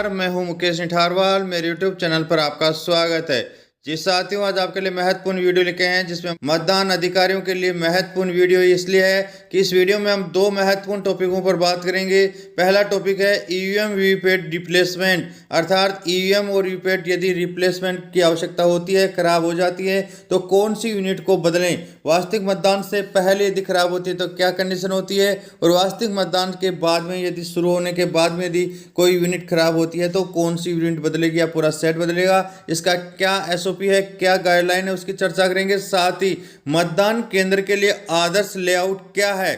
नमस्कार, मैं हूं मुकेश निठारवाल। मेरे यूट्यूब चैनल पर आपका स्वागत है। जी साथियों, आज आपके लिए महत्वपूर्ण वीडियो लेके हैं जिसमें मतदान अधिकारियों के लिए महत्वपूर्ण वीडियो इसलिए है कि इस वीडियो में हम दो महत्वपूर्ण टॉपिकों पर बात करेंगे। पहला टॉपिक है ईवीएम वीवीपैट रिप्लेसमेंट, अर्थात ईवीएम और वीवीपैट यदि रिप्लेसमेंट की आवश्यकता होती है, खराब हो जाती है तो कौन सी यूनिट को बदलें। वास्तविक मतदान से पहले यदि खराब होती है तो क्या कंडीशन होती है, और वास्तविक मतदान के बाद में यदि शुरू होने के बाद में यदि कोई यूनिट खराब होती है तो कौन सी यूनिट बदलेगी या पूरा सेट बदलेगा, इसका क्या एसओपी है, क्या गाइडलाइन है, उसकी चर्चा करेंगे। साथ ही मतदान केंद्र के लिए आदर्श लेआउट क्या है,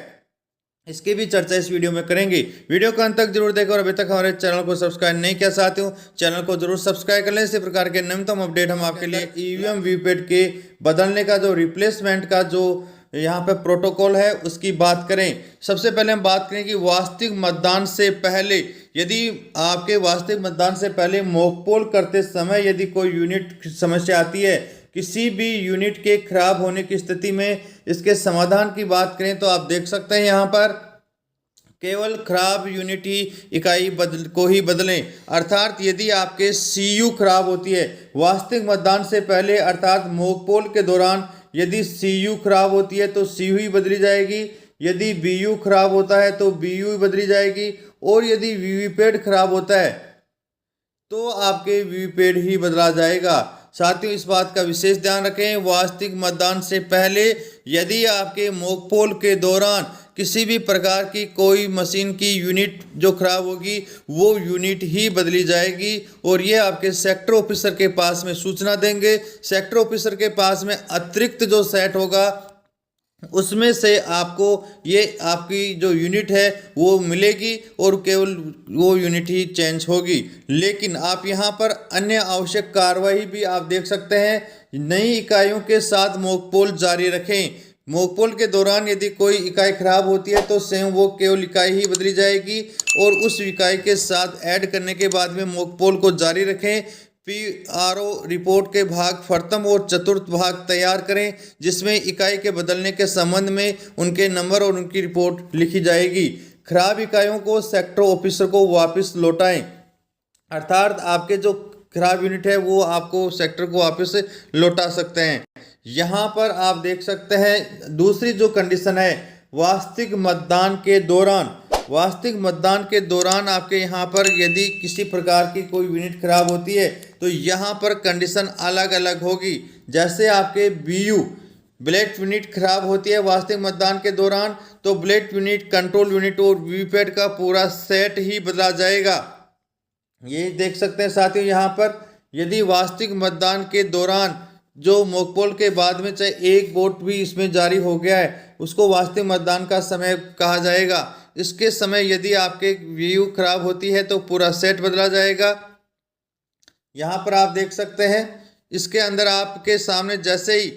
इसकी भी चर्चा इस वीडियो में करेंगे। वीडियो को अंत तक जरूर देखें और अभी तक हमारे चैनल को सब्सक्राइब नहीं किया साथियों, चैनल को जरूर सब्सक्राइब कर लें। इसी प्रकार के नवीनतम अपडेट हम आपके लिए ईवीएम वीवीपैट के बदलने का जो रिप्लेसमेंट का जो यहाँ पे प्रोटोकॉल है उसकी बात करें। सबसे पहले हम बात करें कि वास्तविक मतदान से पहले यदि आपके वास्तविक मतदान से पहले मॉक पोल करते समय यदि कोई यूनिट समस्या आती है, किसी भी यूनिट के खराब होने की स्थिति में इसके समाधान की बात करें तो आप देख सकते हैं यहाँ पर केवल खराब यूनिट ही इकाई को ही बदलें। अर्थात यदि आपके सीयू खराब होती है वास्तविक मतदान से पहले, अर्थात मॉक पोल के दौरान यदि सीयू खराब होती है तो सीयू ही बदली जाएगी, यदि बीयू खराब होता है तो बीयू ही बदली जाएगी, और यदि वीवीपैट खराब होता है तो आपके वीवीपैट ही बदला जाएगा। साथियों, इस बात का विशेष ध्यान रखें, वास्तविक मतदान से पहले यदि आपके मॉक पोल के दौरान किसी भी प्रकार की कोई मशीन की यूनिट जो खराब होगी वो यूनिट ही बदली जाएगी, और ये आपके सेक्टर ऑफिसर के पास में सूचना देंगे। सेक्टर ऑफिसर के पास में अतिरिक्त जो सेट होगा उसमें से आपको ये आपकी जो यूनिट है वो मिलेगी और केवल वो यूनिट ही चेंज होगी। लेकिन आप यहाँ पर अन्य आवश्यक कार्रवाई भी आप देख सकते हैं। नई इकाइयों के साथ मॉक पोल जारी रखें। मॉक पोल के दौरान यदि कोई इकाई खराब होती है तो स्वयं वो केवल इकाई ही बदली जाएगी, और उस इकाई के साथ ऐड करने के बाद में मॉक पोल को जारी रखें। पीआरओ रिपोर्ट के भाग प्रथम और चतुर्थ भाग तैयार करें जिसमें इकाई के बदलने के संबंध में उनके नंबर और उनकी रिपोर्ट लिखी जाएगी। खराब इकाइयों को सेक्टर ऑफिसर को वापस लौटाएं, अर्थात आपके जो खराब यूनिट है वो आपको सेक्टर को वापस लौटा सकते हैं। यहाँ पर आप देख सकते हैं दूसरी जो कंडीशन है वास्तविक मतदान के दौरान, वास्तविक मतदान के दौरान आपके यहाँ पर यदि किसी प्रकार की कोई यूनिट खराब होती है तो यहाँ पर कंडीशन अलग अलग होगी। जैसे आपके बीयू ब्लेड यूनिट खराब होती है वास्तविक मतदान के दौरान तो ब्लेड यूनिट, कंट्रोल यूनिट और वीवीपैट का पूरा सेट ही बदला जाएगा। ये देख सकते हैं साथियों, यहाँ पर यदि वास्तविक मतदान के दौरान जो मॉक पोल के बाद में चाहे एक वोट भी इसमें जारी हो गया है उसको वास्तविक मतदान का समय कहा जाएगा। इसके समय यदि आपके वीयू खराब होती है तो पूरा सेट बदला जाएगा। यहाँ पर आप देख सकते हैं इसके अंदर आपके सामने जैसे ही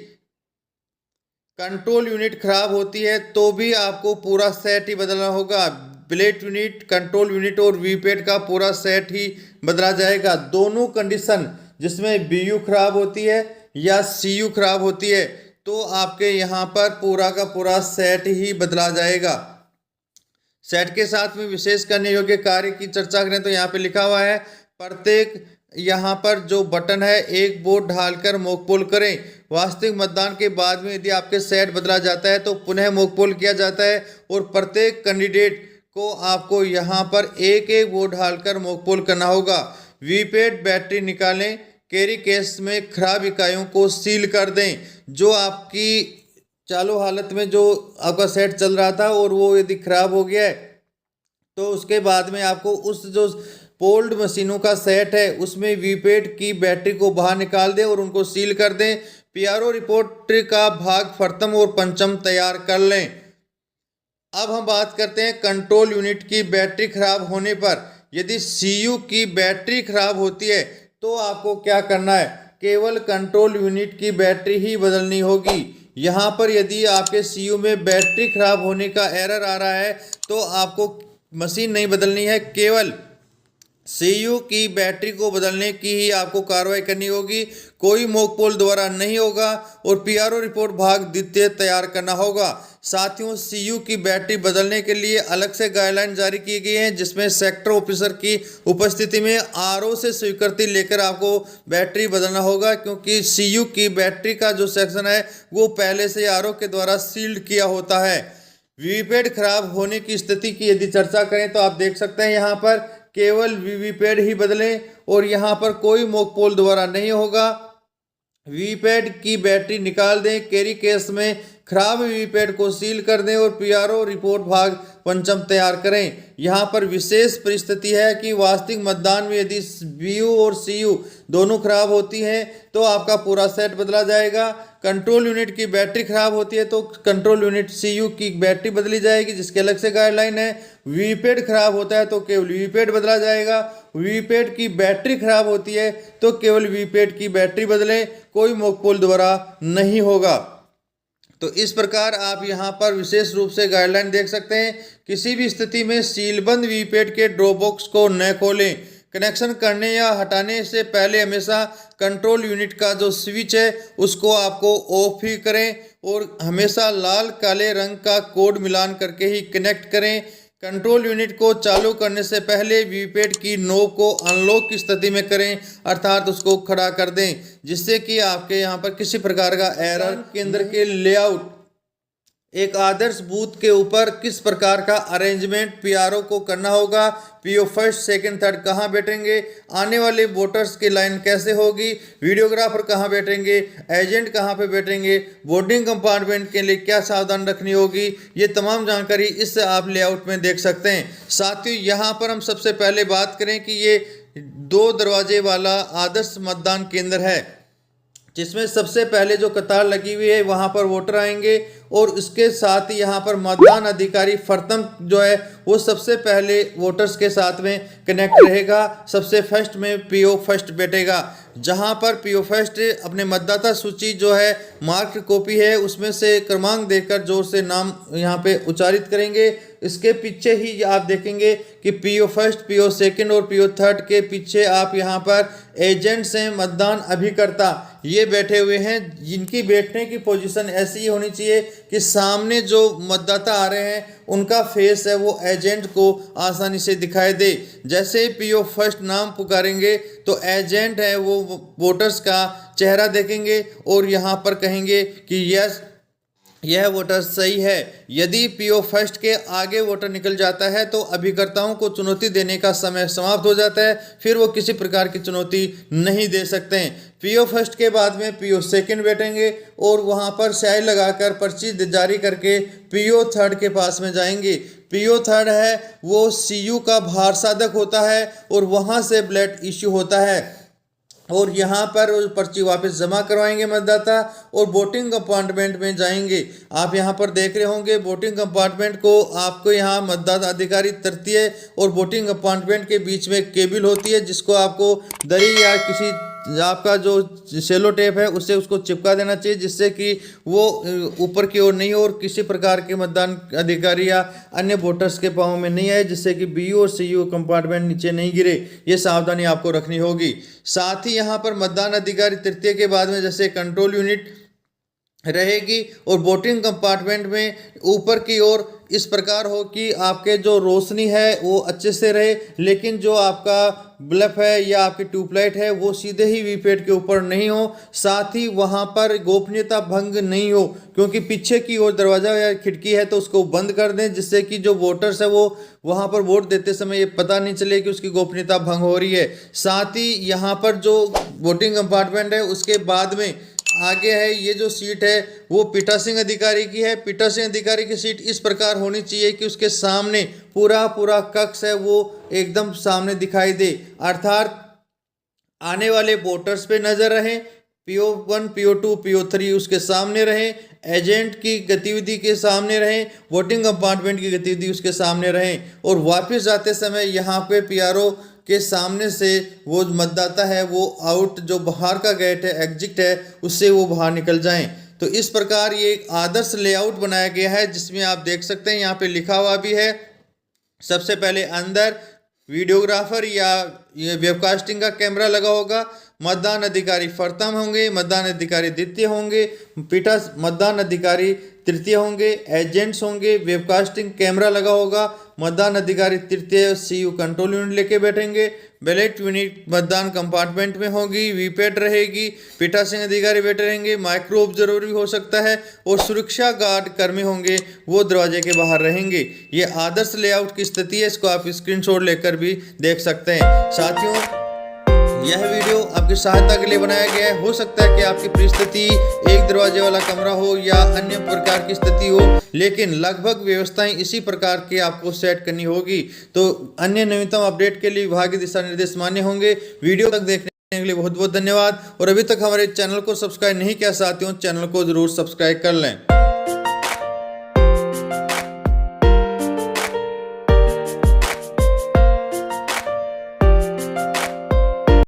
कंट्रोल यूनिट खराब होती है तो भी आपको पूरा सेट ही बदलना होगा। ब्लेड यूनिट, कंट्रोल यूनिट और वीवीपैट का पूरा सेट ही बदला जाएगा। दोनों कंडीशन जिसमें बीयू खराब होती है या सीयू खराब होती है तो आपके यहाँ पर पूरा का पूरा सेट ही बदला जाएगा। सेट के साथ में विशेष करने योग्य कार्य की चर्चा करें तो यहाँ पे लिखा हुआ है प्रत्येक यहाँ पर जो बटन है एक वोट डालकर मॉक पोल करें। वास्तविक मतदान के बाद में यदि आपके सेट बदला जाता है तो पुनः मॉक पोल किया जाता है, और प्रत्येक कैंडिडेट को आपको यहाँ पर एक एक वोट डालकर मॉक पोल करना होगा। वीवीपैट बैटरी निकालें, कैरी केस में खराब इकाइयों को सील कर दें। जो आपकी चालू हालत में जो आपका सेट चल रहा था और वो यदि खराब हो गया है तो उसके बाद में आपको उस जो पोल्ड मशीनों का सेट है उसमें वीवीपैट की बैटरी को बाहर निकाल दें और उनको सील कर दें। पीआरओ रिपोर्ट का भाग प्रथम और पंचम तैयार कर लें। अब हम बात करते हैं कंट्रोल यूनिट की बैटरी खराब होने पर। यदि सीयू की बैटरी खराब होती है तो आपको क्या करना है, केवल कंट्रोल यूनिट की बैटरी ही बदलनी होगी। यहाँ पर यदि आपके सीयू में बैटरी खराब होने का एरर आ रहा है तो आपको मशीन नहीं बदलनी है, केवल सीयू की बैटरी को बदलने की ही आपको कार्रवाई करनी होगी। कोई मॉक पोल द्वारा नहीं होगा और पीआरओ रिपोर्ट भाग द्वितीय तैयार करना होगा। साथियों, सीयू की बैटरी बदलने के लिए अलग से गाइडलाइन जारी की गई है, जिसमें सेक्टर ऑफिसर की उपस्थिति में आरओ से स्वीकृति लेकर आपको बैटरी बदलना होगा, क्योंकि सीयू की बैटरी का जो सेक्शन है वो पहले से आरओ के द्वारा सील्ड किया होता है। वीवीपैट खराब होने की स्थिति की यदि चर्चा करें तो आप देख सकते हैं यहाँ पर केवल वीवीपैट ही बदलें और यहाँ पर कोई मॉक पोल द्वारा नहीं होगा। वीवीपैट की बैटरी निकाल दें, कैरी केस में खराब वीवीपैट को सील कर दें और पीआरओ रिपोर्ट भाग पंचम तैयार करें। यहाँ पर विशेष परिस्थिति है कि वास्तविक मतदान में यदि बीयू और सीयू दोनों खराब होती हैं तो आपका पूरा सेट बदला जाएगा। कंट्रोल यूनिट की बैटरी खराब होती है तो कंट्रोल यूनिट सीयू की बैटरी बदली जाएगी, जिसके अलग से गाइडलाइन है। वीवीपैट खराब होता है तो केवल वीवीपैट बदला जाएगा। वीवीपैट की बैटरी खराब होती है तो केवल वीवीपैट की बैटरी बदलें, कोई मॉक पोल द्वारा नहीं होगा। तो इस प्रकार आप यहाँ पर विशेष रूप से गाइडलाइन देख सकते हैं। किसी भी स्थिति में सीलबंद वीवीपैट के ड्रॉप बॉक्स को न खोलें। कनेक्शन करने या हटाने से पहले हमेशा कंट्रोल यूनिट का जो स्विच है उसको आपको ऑफ ही करें और हमेशा लाल काले रंग का कोड मिलान करके ही कनेक्ट करें। कंट्रोल यूनिट को चालू करने से पहले वीवीपैट की नोब को अनलॉक की स्थिति में करें, अर्थात उसको खड़ा कर दें, जिससे कि आपके यहाँ पर किसी प्रकार का एरर। केंद्र के लेआउट, एक आदर्श बूथ के ऊपर किस प्रकार का अरेंजमेंट पीआरओ को करना होगा, पीओ फर्स्ट सेकंड थर्ड कहाँ बैठेंगे, आने वाले वोटर्स की लाइन कैसे होगी, वीडियोग्राफर कहाँ बैठेंगे, एजेंट कहाँ पे बैठेंगे, बोर्डिंग कंपार्टमेंट के लिए क्या सावधान रखनी होगी, ये तमाम जानकारी इस आप लेआउट में देख सकते हैं। साथ ही यहाँ पर हम सबसे पहले बात करें कि ये 2 दरवाजे वाला आदर्श मतदान केंद्र है, जिसमें सबसे पहले जो कतार लगी हुई है वहां पर वोटर आएंगे और उसके साथ ही यहाँ पर मतदान अधिकारी प्रथम जो है वो सबसे पहले वोटर्स के साथ में कनेक्ट रहेगा। सबसे फर्स्ट में पीओ फर्स्ट बैठेगा, जहां पर पीओ फर्स्ट अपने मतदाता सूची जो है मार्क्ड कॉपी है उसमें से क्रमांक देकर जोर से नाम यहाँ पे उच्चारित करेंगे। इसके पीछे ही आप देखेंगे कि पीओ फर्स्ट, पीओ सेकंड और पीओ थर्ड के पीछे आप यहाँ पर एजेंट्स हैं, मतदान अभिकर्ता ये बैठे हुए हैं, जिनकी बैठने की पोजीशन ऐसी ही होनी चाहिए कि सामने जो मतदाता आ रहे हैं उनका फेस है वो एजेंट को आसानी से दिखाई दे। जैसे ही पीओ फर्स्ट नाम पुकारेंगे तो एजेंट है वो वोटर्स का चेहरा देखेंगे और यहाँ पर कहेंगे कि यस यह वोटर सही है। यदि पीओ फर्स्ट के आगे वोटर निकल जाता है तो अभिकर्ताओं को चुनौती देने का समय समाप्त हो जाता है, फिर वो किसी प्रकार की चुनौती नहीं दे सकते हैं। पीओ फर्स्ट के बाद में पीओ सेकंड बैठेंगे और वहां पर स्याही लगाकर पर्ची जारी करके पीओ थर्ड के पास में जाएंगे। पीओ थर्ड है वो सीयू का भार साधक होता है और वहां से ब्लड इश्यू होता है और यहाँ पर पर्ची वापस जमा करवाएंगे मतदाता और वोटिंग कंपार्टमेंट में जाएंगे। आप यहाँ पर देख रहे होंगे वोटिंग कंपार्टमेंट को आपको यहाँ मतदाता अधिकारी तृतीय और वोटिंग कंपार्टमेंट के बीच में केबल होती है, जिसको आपको दरी या किसी आपका जो सेलो टेप है उससे उसको चिपका देना चाहिए, जिससे कि वो ऊपर की ओर नहीं हो और किसी प्रकार के मतदान अधिकारी या अन्य वोटर्स के पाँव में नहीं आए, जिससे कि बीयू और सीयू कंपार्टमेंट नीचे नहीं गिरे। ये सावधानी आपको रखनी होगी। साथ ही यहाँ पर मतदान अधिकारी तृतीय के बाद में जैसे कंट्रोल यूनिट रहेगी और वोटिंग कंपार्टमेंट में ऊपर की ओर इस प्रकार हो कि आपके जो रोशनी है वो अच्छे से रहे, लेकिन जो आपका बल्ब है या आपकी ट्यूबलाइट है वो सीधे ही वीवीपैट के ऊपर नहीं हो। साथ ही वहां पर गोपनीयता भंग नहीं हो, क्योंकि पीछे की ओर दरवाजा या खिड़की है तो उसको बंद कर दें, जिससे कि जो वोटर्स है वो वहां पर वोट देते समय ये पता नहीं चले कि उसकी गोपनीयता भंग हो रही है। साथ ही यहाँ पर जो वोटिंग कंपार्टमेंट है उसके बाद में आगे है ये जो सीट है वो पीठासीन अधिकारी की है। पीठासीन अधिकारी की सीट इस प्रकार होनी चाहिए कि उसके सामने पूरा कक्ष है वो एकदम सामने दिखाई दे, अर्थात आने वाले वोटर्स पे नजर रहे। पीओ 1, पीओ 2, पीओ 3 उसके सामने रहें, एजेंट की गतिविधि के सामने रहें, वोटिंग कंपार्टमेंट की गतिविधि उसके सामने रहें और वापस जाते समय यहाँ पे पीआरओ के सामने से वो मतदाता है वो आउट जो बाहर का गेट है एग्जिट है उससे वो बाहर निकल जाएं। तो इस प्रकार ये एक आदर्श लेआउट बनाया गया है, जिसमें आप देख सकते हैं यहाँ पे लिखा हुआ भी है। सबसे पहले अंदर वीडियोग्राफर या ये वेबकास्टिंग का कैमरा लगा होगा, मतदान अधिकारी प्रथम होंगे, मतदान अधिकारी द्वितीय होंगे, मतदान अधिकारी तृतीय होंगे, एजेंट्स होंगे, वेबकास्टिंग कैमरा लगा होगा, मतदान अधिकारी तृतीय सीयू कंट्रोल यूनिट लेके बैठेंगे, बैलेट यूनिट मतदान कंपार्टमेंट में होगी, वीपैट रहेगी, पीठासीन अधिकारी बैठे रहेंगे, माइक्रो ऑब्जर्वर भी हो सकता है और सुरक्षा गार्ड कर्मी होंगे, वो दरवाजे के बाहर रहेंगे। ये आदर्श लेआउट की स्थिति है, इसको आप स्क्रीनशॉट लेकर भी देख सकते हैं। साथियों, यह वीडियो आपकी सहायता के लिए बनाया गया है। हो सकता है कि आपकी परिस्थिति एक दरवाजे वाला कमरा हो या अन्य प्रकार की स्थिति हो, लेकिन लगभग व्यवस्थाएं इसी प्रकार की आपको सेट करनी होगी। तो अन्य नवीनतम अपडेट के लिए विभागीय दिशा निर्देश मान्य होंगे। वीडियो तक देखने के लिए बहुत बहुत धन्यवाद। और अभी तक हमारे चैनल को सब्सक्राइब नहीं किया साथियों, चैनल को जरूर सब्सक्राइब कर लें।